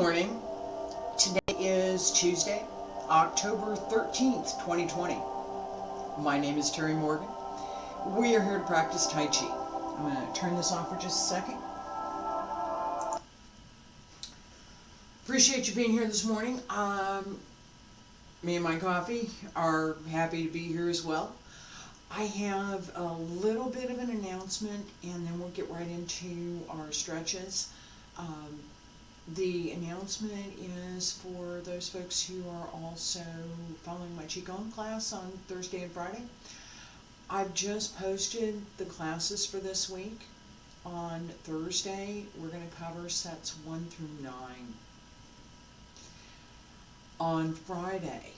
morning. Today is Tuesday, October 13th, 2020. My name is Terry Morgan. We are here to practice Tai Chi. I'm going to turn this on for just a second. Appreciate you being here this morning. Me and my coffee are happy to be here as well. I have a little bit of an announcement and then we'll get right into our stretches. The announcement is for those folks who are also following my Qigong class on Thursday and Friday. I've just posted the classes for this week. On Thursday, we're going to cover sets 1 through 9. On Friday,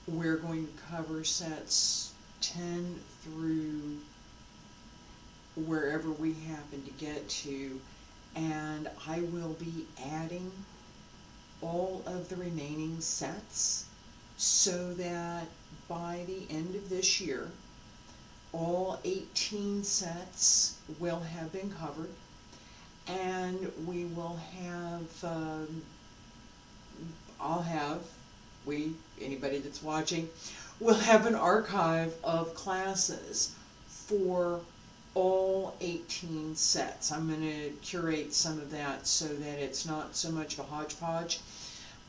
we're going to cover sets 10 through wherever we happen to get to. And I will be adding all of the remaining sets so that by the end of this year, all 18 sets will have been covered, and we will have, anybody that's watching, will have an archive of classes for all 18 sets. I'm going to curate some of that so that it's not so much of a hodgepodge.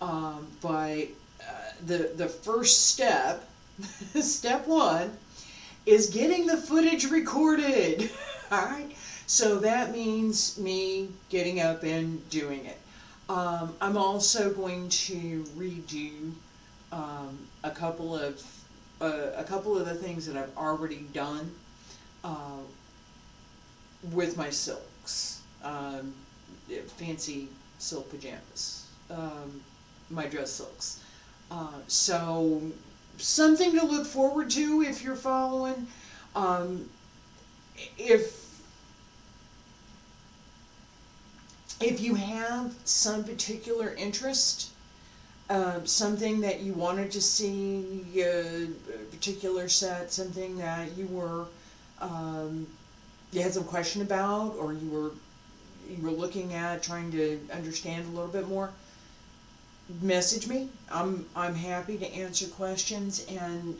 But the first step, step 1, is getting the footage recorded. Alright? So that means me getting up and doing it. I'm also going to redo a couple of the things that I've already done with my silks, fancy silk pajamas, my dress silks. So something to look forward to if you're following. If you have some particular interest, something that you wanted to see, a particular set, something that you were you had some question about, or you were looking at trying to understand a little bit more, message me. I'm happy to answer questions. And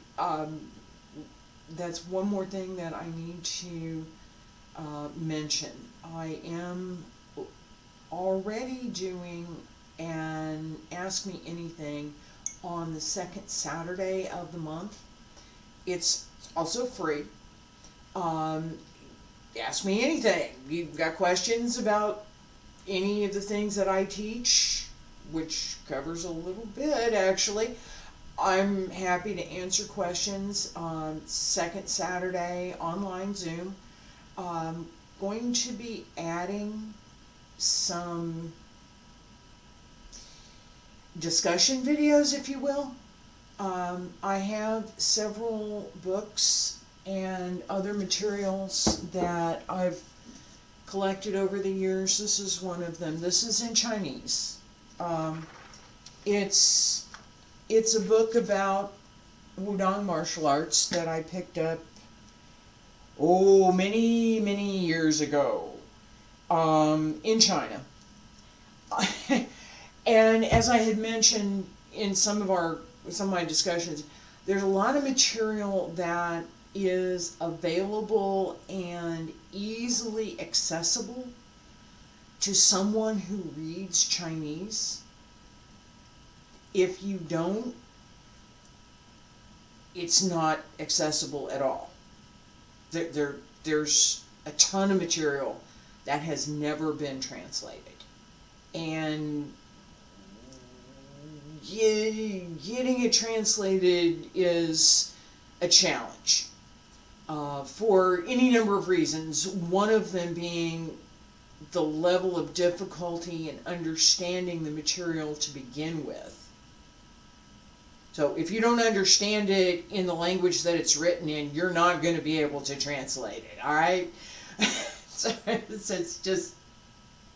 that's one more thing that I need to mention. I am already doing an Ask Me Anything on the second Saturday of the month. It's also free. Ask me anything. You've got questions about any of the things that I teach, which covers a little bit actually. I'm happy to answer questions on second Saturday online Zoom. Going to be adding some discussion videos, if you will. I have several books and other materials that I've collected over the years. This is one of them. This is in Chinese. It's a book about Wudang martial arts that I picked up many years ago in China. And as I had mentioned in some of my discussions, there's a lot of material that is available and easily accessible to someone who reads Chinese. If you don't, it's not accessible at all. There's a ton of material that has never been translated, and getting it translated is a challenge for any number of reasons. One of them being the level of difficulty in understanding the material to begin with. So if you don't understand it in the language that it's written in, you're not going to be able to translate it, alright? So it's just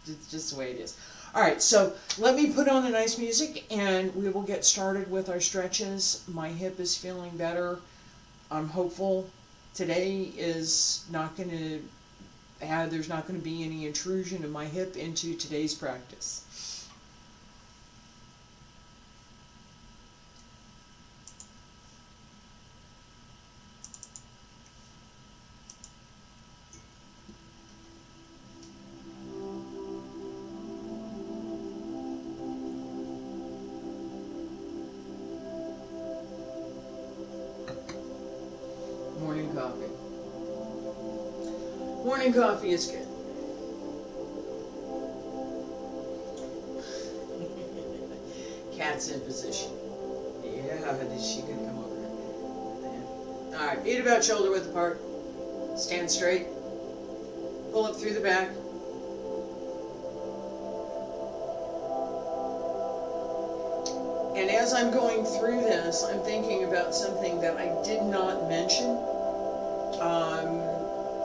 the way it is. Alright, so let me put on the nice music and we will get started with our stretches. My hip is feeling better. I'm hopeful. Today is not going to there's not going to be any intrusion of my hip into today's practice. Morning coffee is good. Cat's in position. Yeah, is she gonna come over? Yeah. Alright, feet about shoulder width apart. Stand straight. Pull up through the back. And as I'm going through this, I'm thinking about something that I did not mention.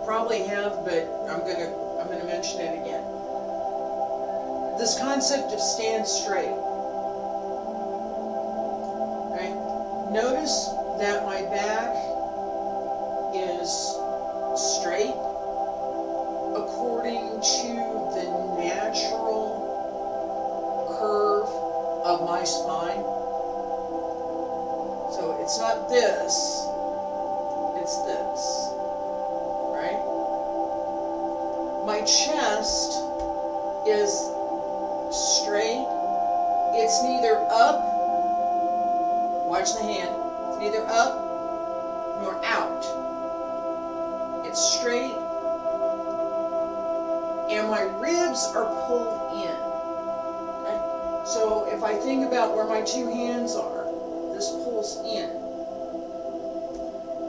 Probably have, but I'm gonna mention it again. This concept of stand straight. Right? Notice that my back is straight according to the natural curve of my spine. So it's not this, it's this. My chest is straight. It's neither up, watch the hand, it's neither up nor out. It's straight, and my ribs are pulled in. Okay? So if I think about where my two hands are, this pulls in.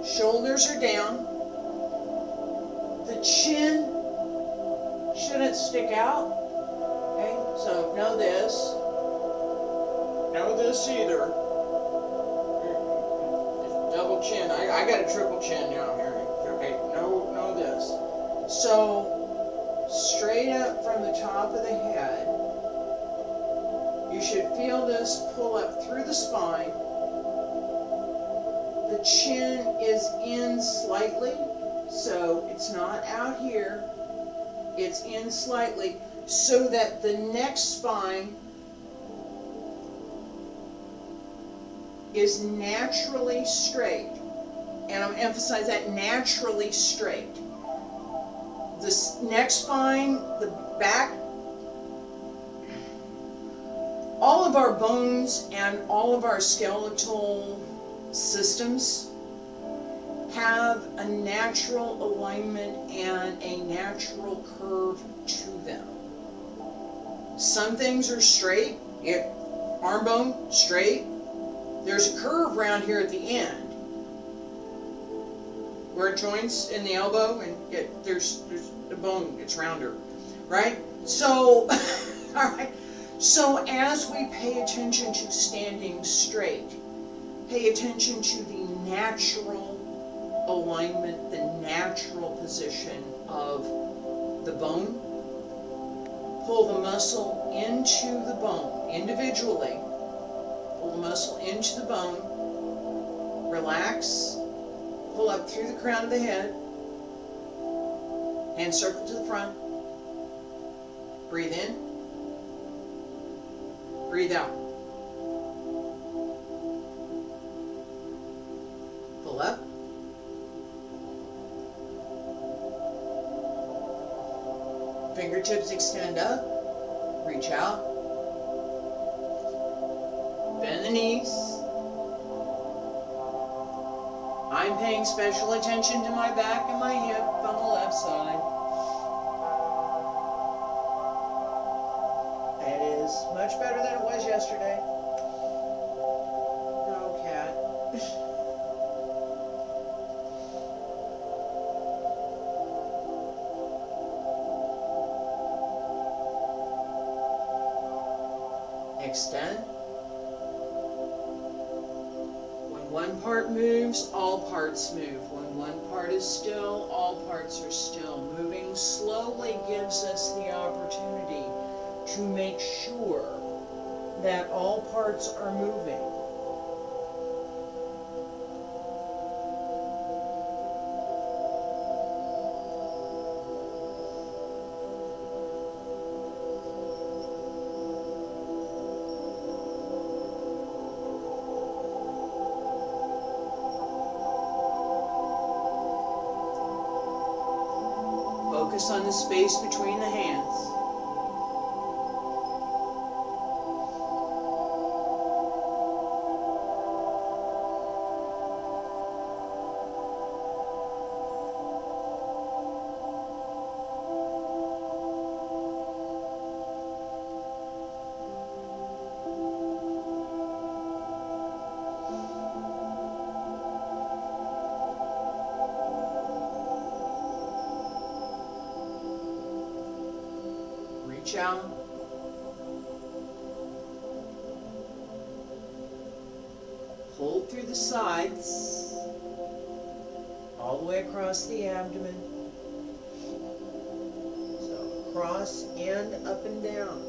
Shoulders are down. The chin shouldn't stick out. Okay, so know this. Know this either. Double chin. I got a triple chin now here. Okay, know this. So straight up from the top of the head, you should feel this pull up through the spine. The chin is in slightly, so it's not out here. It's in slightly, so that the neck spine is naturally straight. And I'm emphasizing that, naturally straight. This neck spine, the back, all of our bones and all of our skeletal systems have a natural alignment and a natural curve to them. Some things are straight, arm bone straight. There's a curve around here at the end where it joins in the elbow, and there's the bone, it's rounder, right? So, all right. So as we pay attention to standing straight, pay attention to the natural alignment, the natural position of the bone. Pull the muscle into the bone individually. Pull the muscle into the bone. Relax. Pull up through the crown of the head. Hand circle to the front. Breathe in. Breathe out. Pull up. Fingertips extend up, reach out, bend the knees. I'm paying special attention to my back and my hip on the left side. That is much better than it was yesterday. No, cat. Extend. When one part moves, all parts move. When one part is still, all parts are still. Moving slowly gives us the opportunity to make sure that all parts are moving. Focus on the space between the hands. reach out. Hold through the sides, all the way across the abdomen. So across and up and down.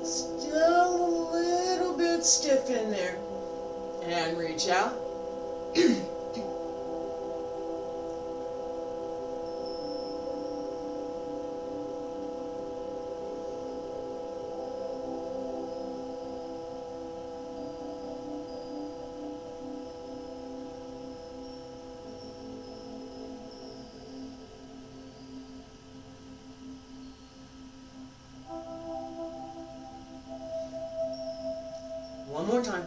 Still a little bit stiff in there. And reach out. One more time.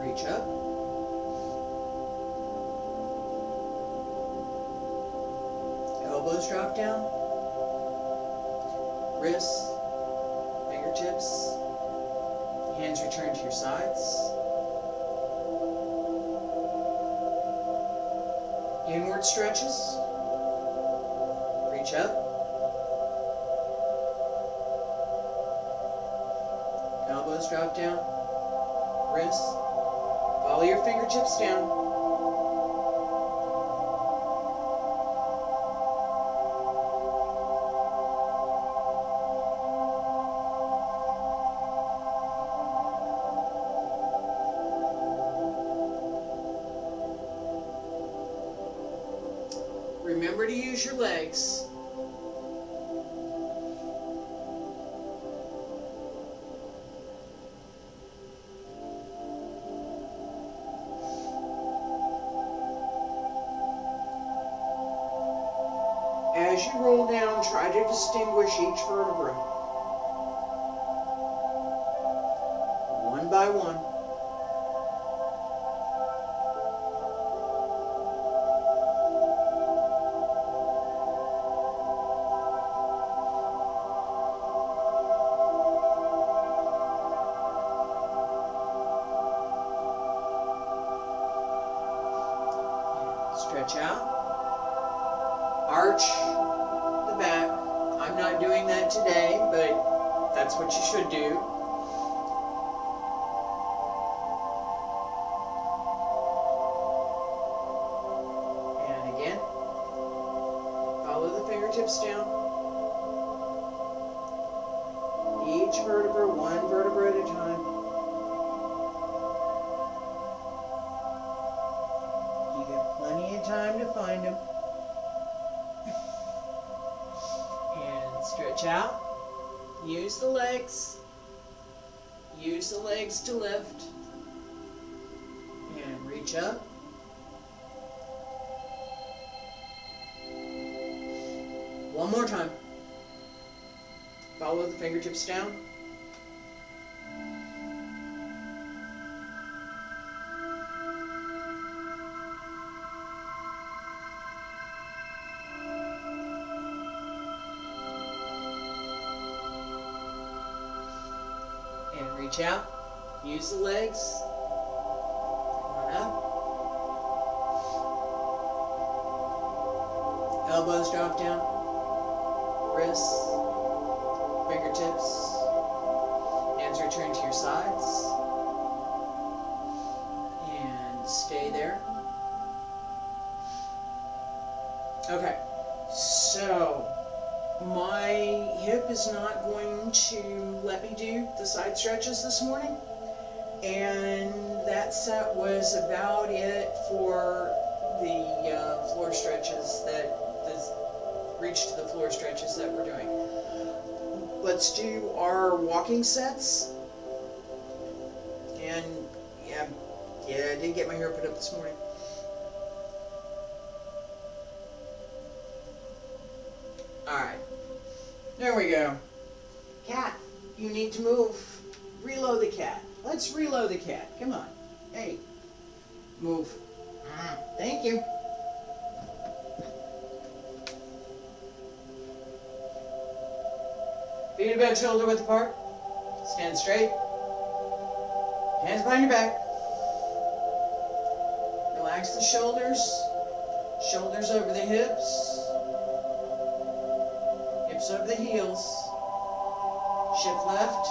Reach up. Elbows drop down. Wrists, fingertips, hands return to your sides. Inward stretches. Reach up. Elbows drop down. Wrists. Follow your fingertips down. Remember to use your legs. As you roll down, try to distinguish each vertebra. One by one. Stretch out. Arch the back. I'm not doing that today, but that's what you should do. And again, follow the fingertips down. Each vertebra, one vertebra at a time. You got plenty of time to find them. Stretch out. Use the legs. Use the legs to lift. And reach up. One more time. Follow the fingertips down. And reach out. Use the legs. Come on up. Elbows drop down. Wrists. Fingertips. Hands return to your sides. And stay there. Okay. So my hip is not going to let me do the side stretches this morning, and that set was about it for the floor stretches, reach to the floor stretches that we're doing. Let's do our walking sets. Yeah, I did get my hair put up this morning. Alright. There we go. Cat, you need to move. Reload the cat. Let's reload the cat. Come on. Hey. Move. Thank you. Feet about shoulder width apart. Stand straight. Hands behind your back. Relax the shoulders. Shoulders over the hips. Hips over the heels. Shift left.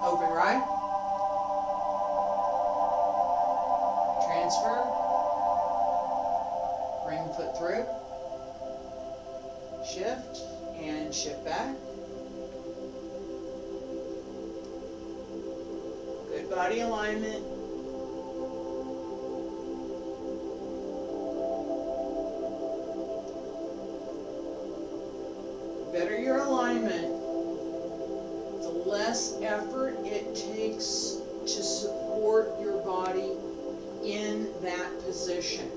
Open right. Transfer. Bring foot through. Shift and shift back. Good body alignment. The better your alignment, the less effort it takes to support your body in that position.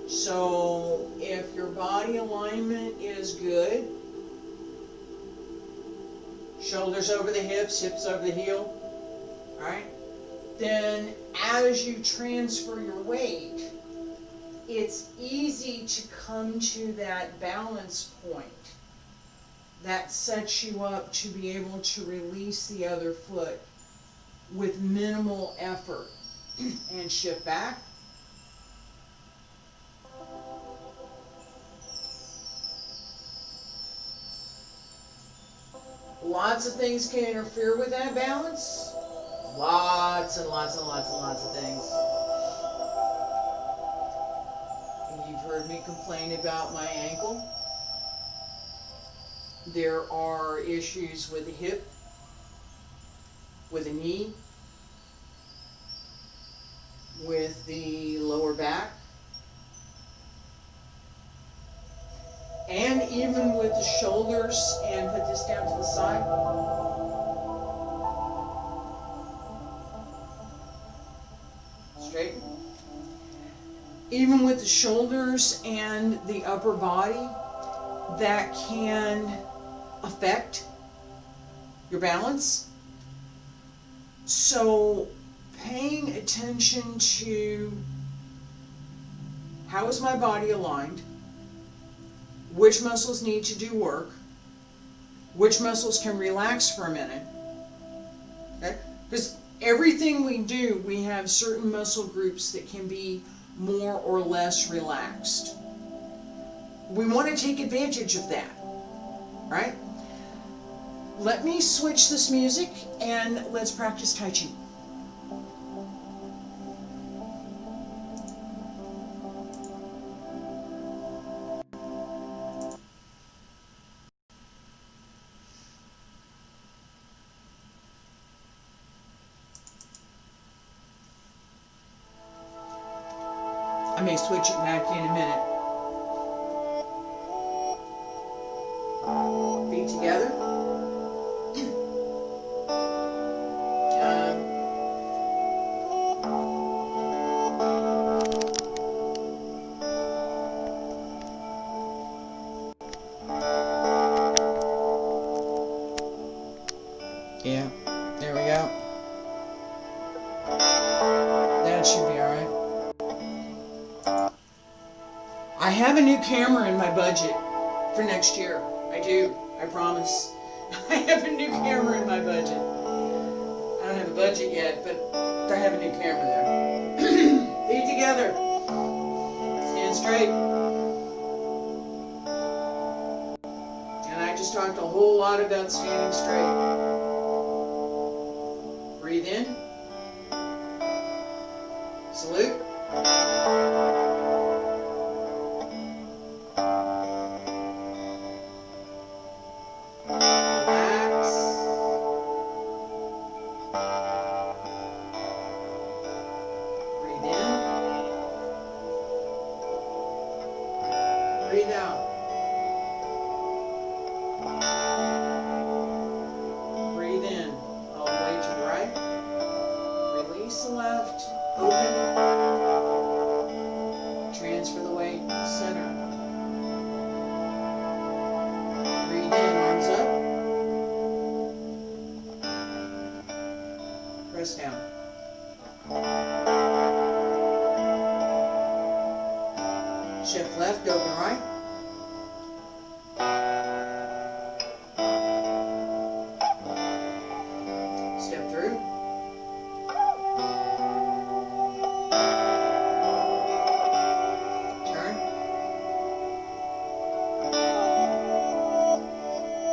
So if your body alignment is good, shoulders over the hips, hips over the heel, right? Then as you transfer your weight, it's easy to come to that balance point that sets you up to be able to release the other foot with minimal effort. And shift back. Lots of things can interfere with that balance. Lots and lots and lots and lots of things. And you've heard me complain about my ankle. There are issues with the hip, with the knee, with the lower back, and even with the shoulders. And put this down to the side. Straighten. Even with the shoulders and the upper body, that can affect your balance. So paying attention to how is my body aligned, which muscles need to do work, which muscles can relax for a minute, okay? Because everything we do, we have certain muscle groups that can be more or less relaxed. We want to take advantage of that, right? Let me switch this music and let's practice Tai Chi. I may switch it back in a minute. Feet together. Yeah, there we go. That should be alright. I have a new camera in my budget for next year. I do, I promise. I have a new camera in my budget. I don't have a budget yet, but I have a new camera there. Feet together. Stand straight. And I just talked a whole lot about standing straight. Breathe in. Salute. Relax. Breathe in. Breathe out. Breathe in all the way to the right. Release the left. press down. Shift left, open right. Step through. Turn.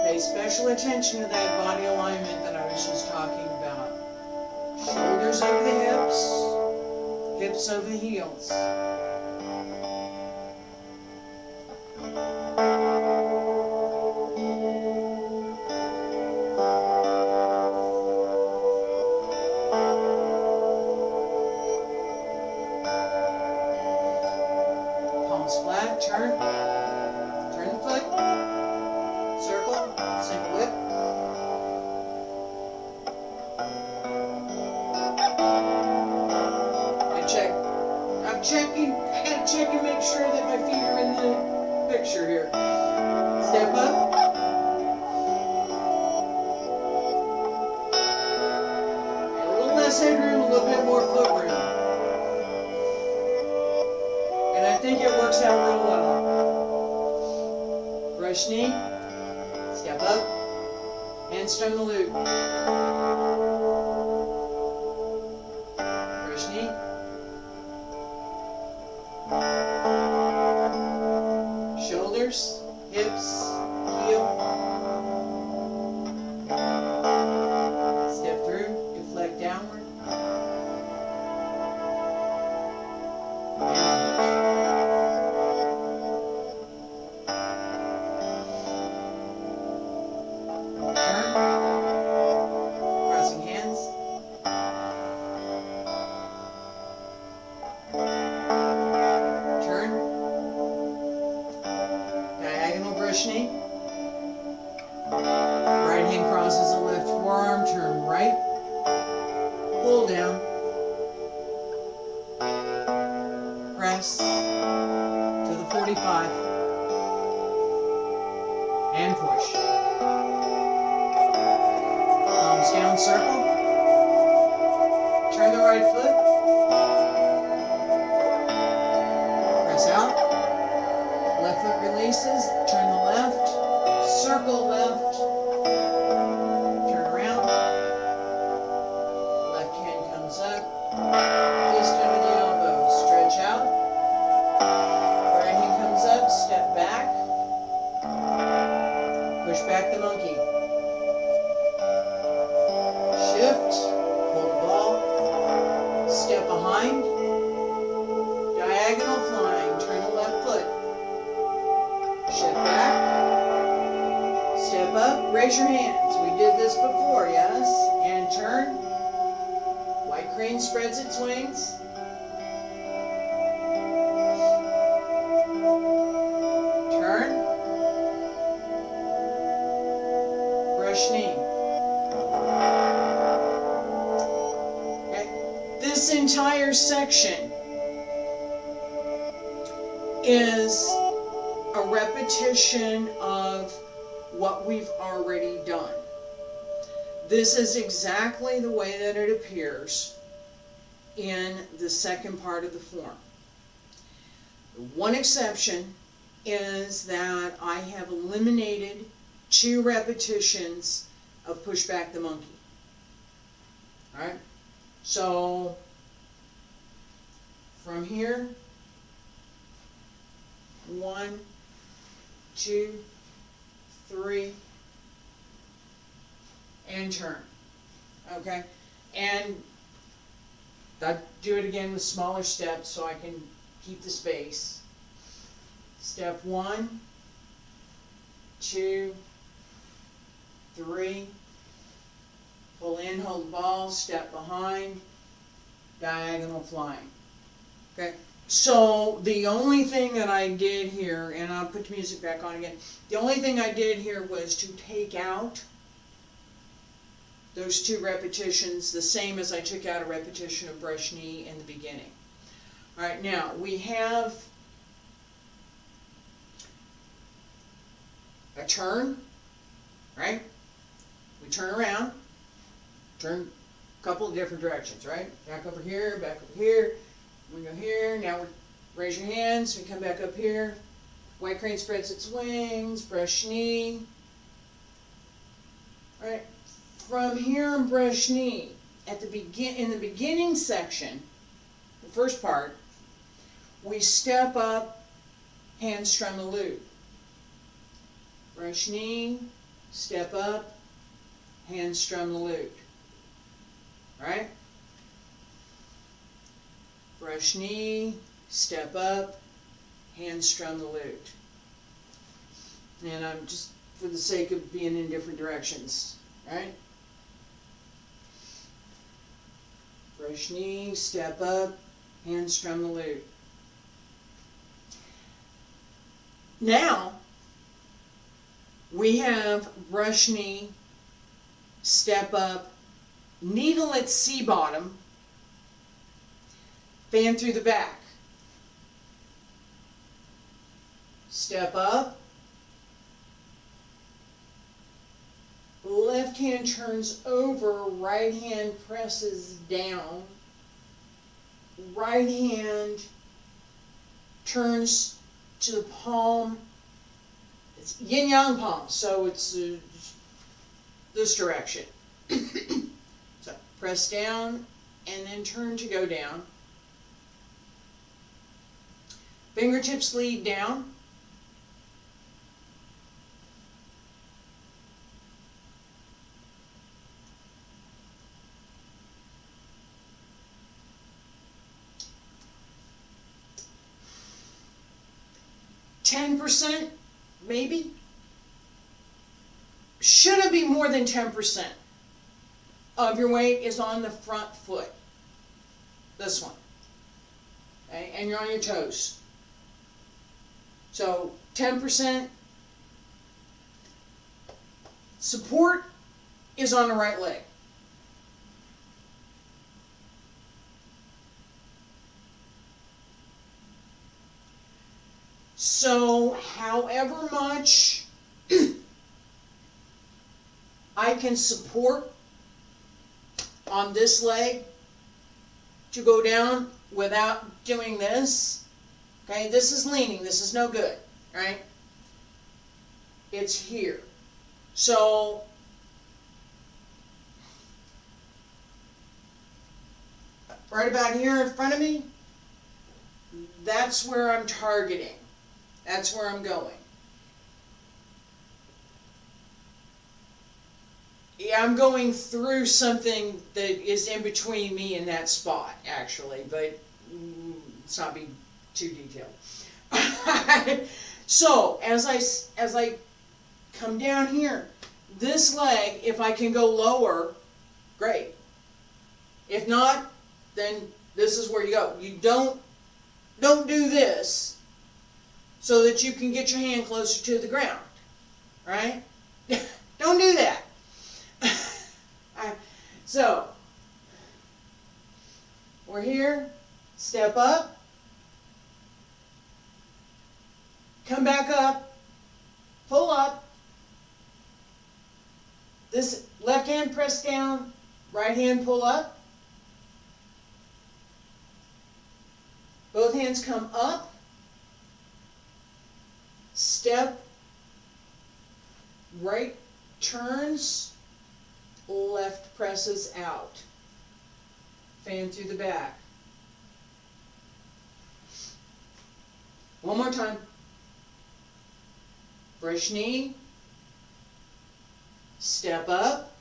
Pay special attention to that body alignment that I was just talking about. Shoulders over the hips, hips over the heels. Palms flat, turn the foot, circle, single whip. I gotta check and make sure that my feet are in the picture here. Step up. A little less headroom, a little bit more foot room. And I think it works out real well. Brush knee. Step up. Hands Strum The Lute. Brush knee. Shoulders, hips, heel. Step through, deflect downward. Turn. Crossing hands. Turn. Diagonal brush knee. Right hand crosses the left forearm, turn right. Pull down. Press to the 45. And push. Palms down, circle. Turn the right foot. Press out. Left foot releases, turn the left, circle left, turn around, left hand comes up, fist under the elbow, stretch out, right hand comes up, step back, push back the monkey, shift, hold the ball, step behind, diagonal flying, turn the left foot. Step back, step up, raise your hands. We did this before, yes? And turn. White crane spreads its wings. Turn. Brush knee. Okay. This entire section is a repetition of what we've already done. This is exactly the way that it appears in the second part of the form. The one exception is that I have eliminated 2 repetitions of push back the monkey. Alright? So, from here, 1, 2, 3, and turn. Okay? And I do it again with smaller steps so I can keep the space. Step 1, 2, 3, pull in, hold the ball, step behind, diagonal flying. Okay? So the only thing that I did here, and I'll put the music back on again, the only thing I did here was to take out those 2 repetitions, the same as I took out a repetition of brush knee in the beginning. Alright, now we have a turn, right? We turn around, turn a couple of different directions, right? Back over here, back over here. We go here, now we raise your hands, we come back up here. White crane spreads its wings, brush knee. Alright, from here in brush knee, in the beginning section, the first part, we step up, Hands Strum the Lute. Brush knee, step up, Hands Strum the Lute. Right? Brush knee, step up, Hands Strum the Lute. And I'm just for the sake of being in different directions, right? Brush knee, step up, Hands Strum the Lute. Now, we have brush knee, step up, needle at C bottom, fan through the back. Step up, left hand turns over, right hand presses down, right hand turns to the palm. It's yin yang palm, so it's this direction. So press down and then turn to go down. Fingertips lead down. %, maybe. Shouldn't be more than 10% of your weight is on the front foot. This one. Okay? And you're on your toes. So 10% support is on the right leg. So however much I can support on this leg to go down without doing this, okay, this is leaning, this is no good, right? It's here. So right about here in front of me, that's where I'm targeting. That's where I'm going. Yeah, I'm going through something that is in between me and that spot, actually, but let's not be too detailed. So, as I come down here, this leg, if I can go lower, great. If not, then this is where you go. You don't do this so that you can get your hand closer to the ground, right? Don't do that. So, we're here, step up, come back up, pull up, this left hand press down, right hand pull up, both hands come up, step, right turns, left presses out, fan through the back. One more time. Brush knee, step up,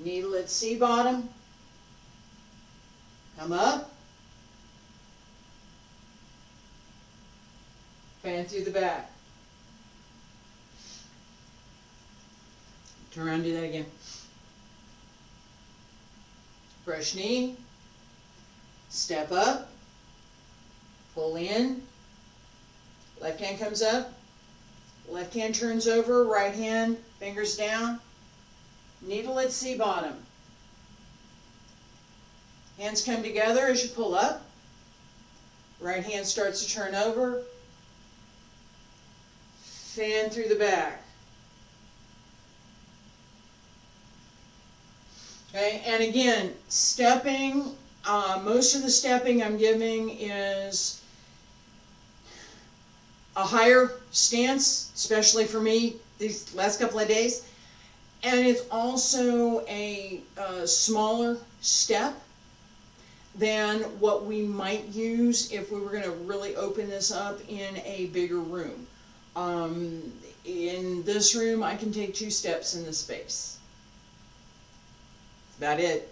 needle at C bottom, come up, fan through the back. Turn around and do that again. Brush knee, step up, pull in, left hand comes up, left hand turns over, right hand, fingers down, needle at C bottom. Hands come together as you pull up, right hand starts to turn over, fan through the back. Okay, and again, stepping, most of the stepping I'm giving is a higher stance, especially for me these last couple of days. And it's also a smaller step than what we might use if we were going to really open this up in a bigger room. In this room, I can take 2 steps in this space. That's about it.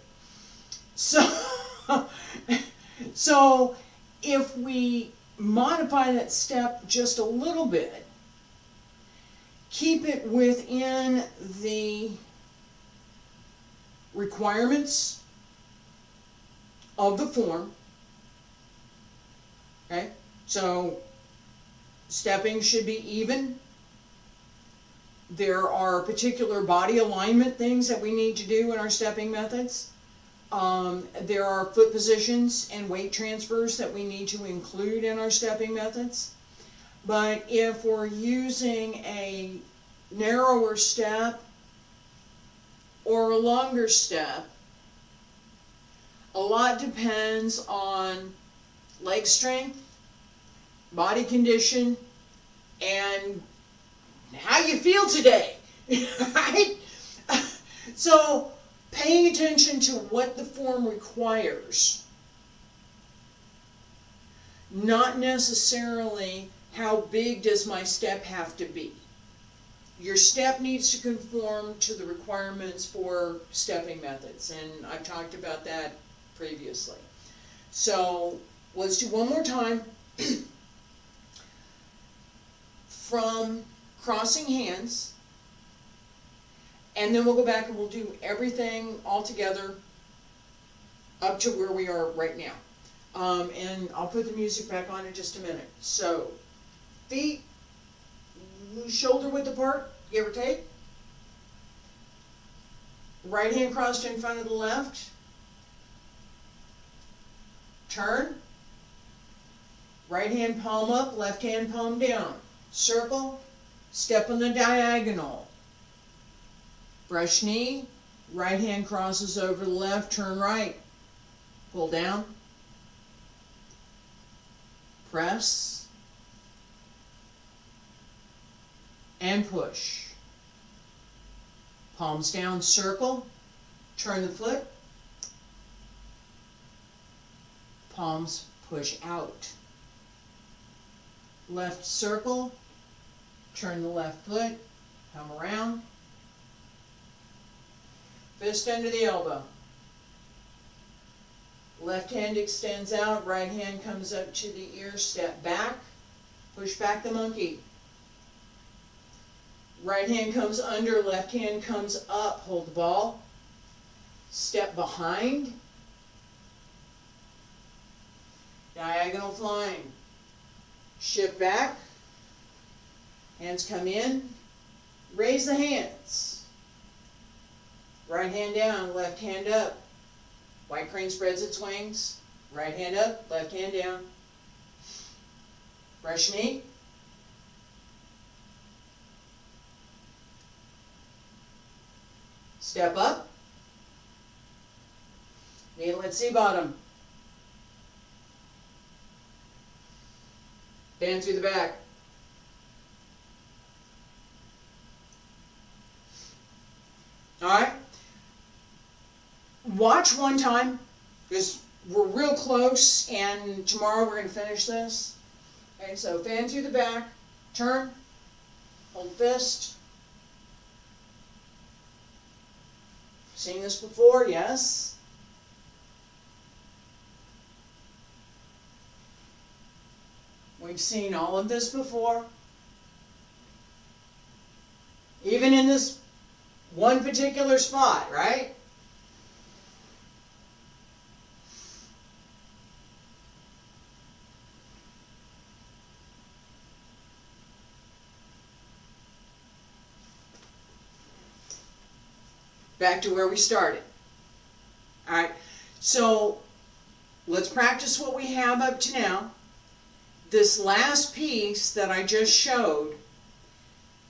So if we modify that step just a little bit, keep it within the requirements of the form, okay? So stepping should be even. There are particular body alignment things that we need to do in our stepping methods. There are foot positions and weight transfers that we need to include in our stepping methods. But if we're using a narrower step or a longer step, a lot depends on leg strength, body condition, and how you feel today, right? So paying attention to what the form requires, not necessarily how big does my step have to be. Your step needs to conform to the requirements for stepping methods, and I've talked about that previously. So let's do one more time. From crossing hands, and then we'll go back and we'll do everything all together up to where we are right now. And I'll put the music back on in just a minute. So, feet shoulder width apart, give or take. Right hand crossed in front of the left. Turn. Right hand palm up, left hand palm down. Circle. Step on the diagonal. Brush knee. Right hand crosses over the left, turn right. Pull down. Press. And push. Palms down, circle. Turn the foot. Palms push out. Left circle. Turn the left foot. Come around. Fist under the elbow. Left hand extends out, right hand comes up to the ear, step back, push back the monkey. Right hand comes under, left hand comes up, hold the ball. Step behind. Diagonal flying. Shift back. Hands come in. Raise the hands. Right hand down, left hand up. White crane spreads its wings. Right hand up, left hand down. Brush knee. Step up. Needle at sea bottom. Bend through the back. Alright? Watch one time, because we're real close, and tomorrow we're going to finish this. Okay, so fan through the back, turn, hold fist. Seen this before? Yes. We've seen all of this before. Even in this one particular spot, right? Back to where we started. Alright, so let's practice what we have up to now. This last piece that I just showed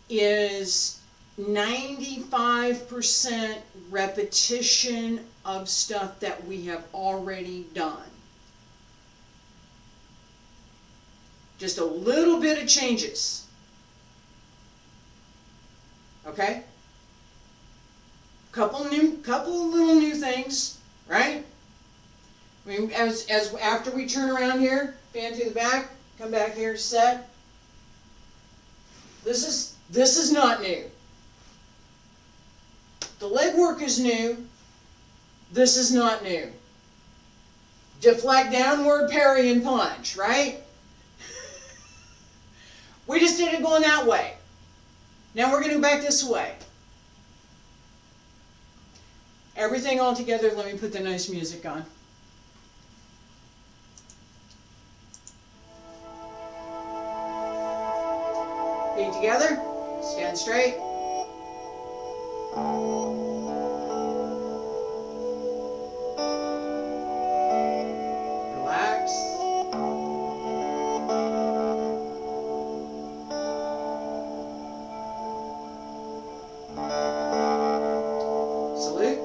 is 95% repetition of stuff that we have already done. Just a little bit of changes. Okay? Couple little new things, right? I mean, as after we turn around here, fan to the back, come back here, set. This is not new. The leg work is new. This is not new. Deflect downward, parry, and punch, right? We just did it going that way. Now we're going to go back this way. Everything all together, let me put the nice music on. Feet together, stand straight. Relax. Salute.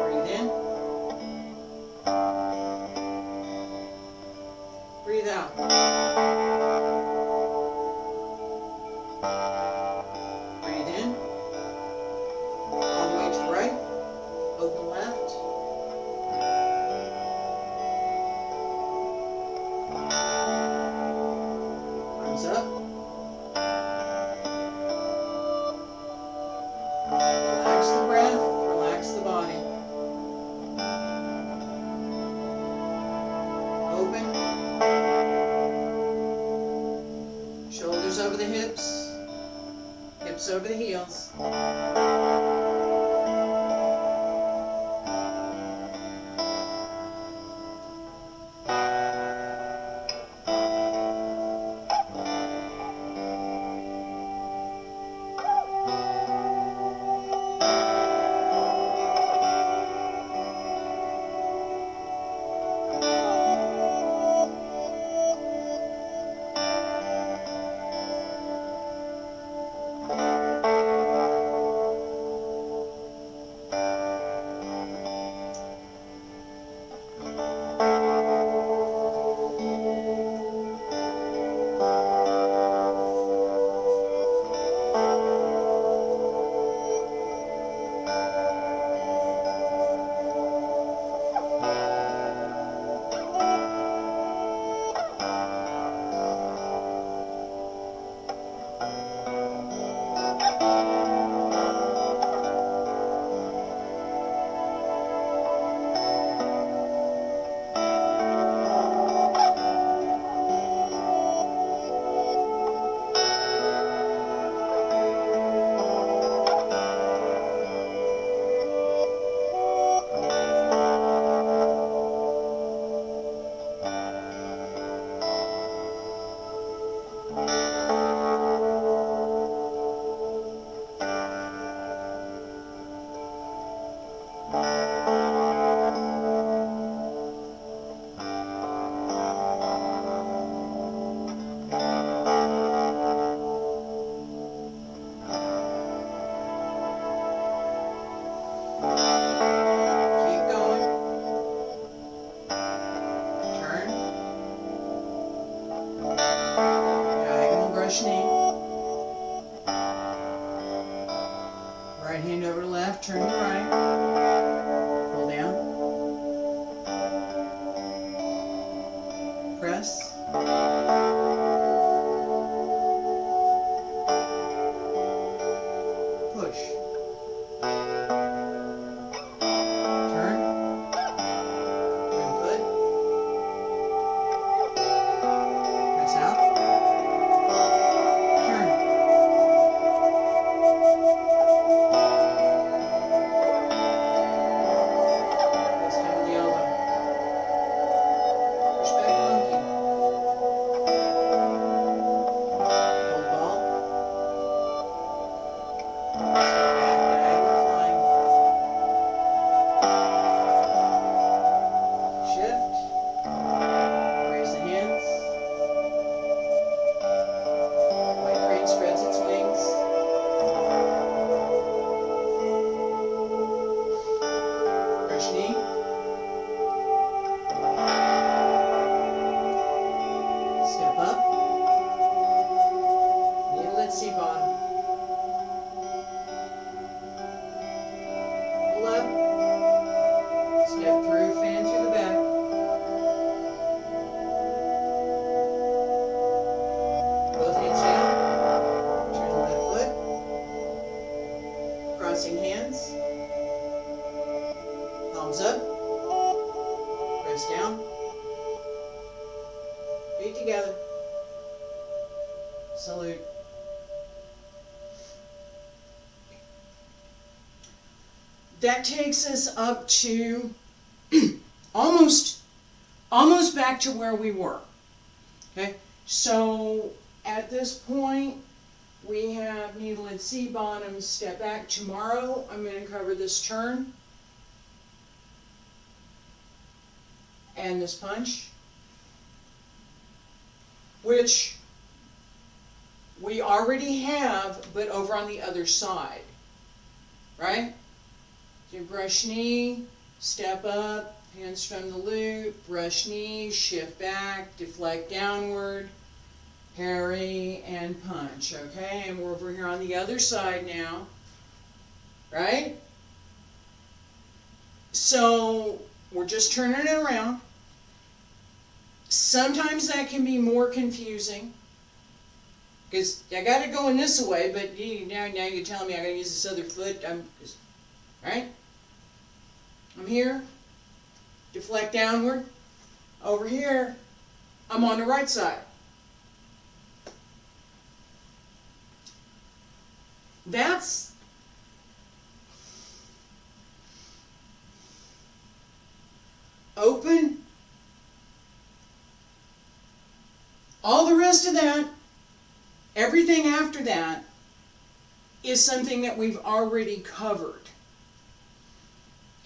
Breathe in. Breathe out. Breathe in. All the way to the right. Open left. Arms up. Relax the breath. Relax the body. Open. Shoulders over the hips. Hips over the heels. Keep going. Turn. Diagonal brush knee. Right hand over to left, turn to right. Pull down. Press. Push. Turn. Input. Press out. Salute. That takes us up to almost back to where we were. Okay, so at this point we have needle and C bottom, step back. Tomorrow I'm going to cover this turn and this punch, which we already have, but over on the other side, right? So brush knee, step up, hands strum the lute, brush knee, shift back, deflect downward, parry, and punch, okay? And we're over here on the other side now, right? So we're just turning it around. Sometimes that can be more confusing because I got it going this way, but now you're telling me I got to use this other foot. Right? I'm here, deflect downward. Over here, I'm on the right side. That's open. All the rest of that, everything after that, is something that we've already covered.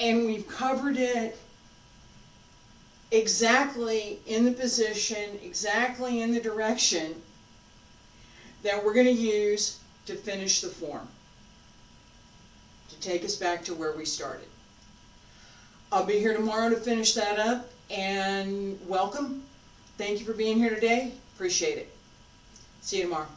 And we've covered it exactly in the position, exactly in the direction that we're going to use to finish the form, to take us back to where we started. I'll be here tomorrow to finish that up, and welcome. Thank you for being here today. Appreciate it. See you tomorrow.